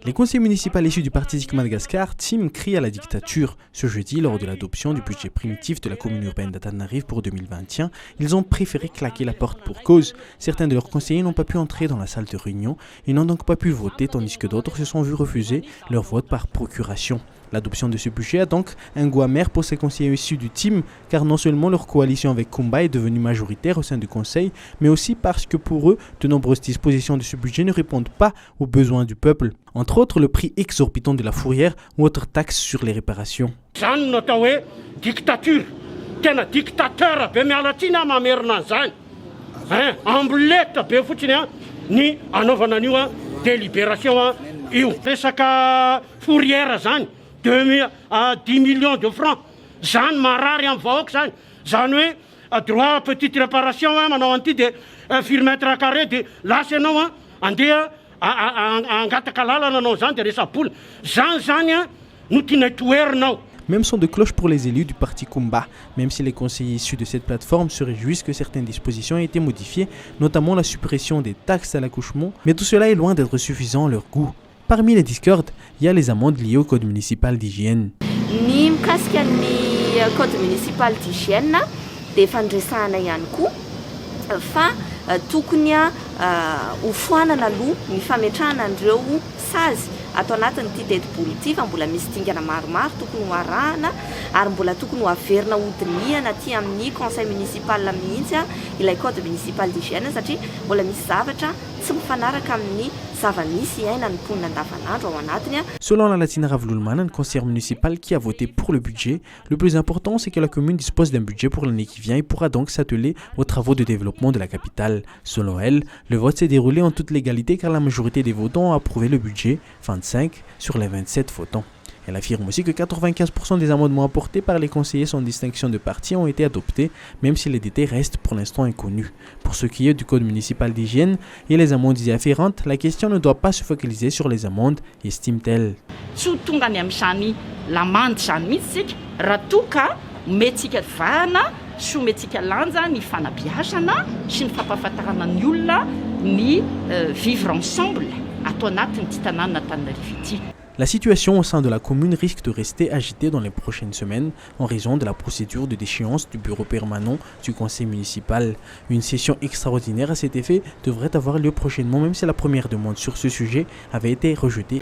Les conseillers municipaux issus du Parti Zik Madagascar, Tim, crient à la dictature. Ce jeudi, lors de l'adoption du budget primitif de la commune urbaine d'Antananarivo pour 2021, ils ont préféré claquer la porte pour cause. Certains de leurs conseillers n'ont pas pu entrer dans la salle de réunion et n'ont donc pas pu voter, tandis que d'autres se sont vus refuser leur vote par procuration. L'adoption de ce budget a donc un goût amer pour ces conseillers issus du Tim, car non seulement leur coalition avec Kumba est devenue majoritaire au sein du conseil, mais aussi parce que pour eux, de nombreuses dispositions de ce budget ne répondent pas aux besoins du peuple. Entre autres, le prix exorbitant de la fourrière ou autres taxes sur les réparations. Dictature, dictateur, délibération, fourrière, 10 millions de francs. Zan marari en vox, zan droit petite réparation, de mètres carrés de là c'est non, Même son de cloche pour les élus du parti Kumba, même si les conseillers issus de cette plateforme se réjouissent que certaines dispositions aient été modifiées, notamment la suppression des taxes à l'accouchement, mais tout cela est loin d'être suffisant à leur goût. Parmi les discordes, il y a les amendes liées au code municipal d'hygiène. Ny mikasika ny code municipal d'hygiène dia fandresahana ihany koa fa tokony ho foanana aloha ny fametrahana an'ireo sazy atao anatin'ity teti-bolo ity fa mbola misy dingana maromaro tokony ho arahana ary mbola tokony ho averina hodinihana aty amin'ny conseil municipal mihitsy ilay code municipal d'hygiène satria mbola misy zavatra tsy mifanaraka amin'ny zava-misy iainan'ny mponina andavanandro ao anatiny. Selon la Latina Ravloulmana, une conseillère municipale qui a voté pour le budget, le plus important c'est que la commune dispose d'un budget pour l'année qui vient et pourra donc s'atteler aux travaux de développement de la capitale. Selon elle, le vote s'est déroulé en toute légalité car la majorité des votants a approuvé le budget, 25 sur les 27 votants. Elle affirme aussi que 95% des amendements apportés par les conseillers sans distinction de parti ont été adoptés, même si les détails restent pour l'instant inconnus. Pour ce qui est du code municipal d'hygiène et les amendes y afférentes, la question ne doit pas se focaliser sur les amendes, estime-t-elle. La situation au sein de la commune risque de rester agitée dans les prochaines semaines en raison de la procédure de déchéance du bureau permanent du conseil municipal. Une session extraordinaire à cet effet devrait avoir lieu prochainement, même si la première demande sur ce sujet avait été rejetée.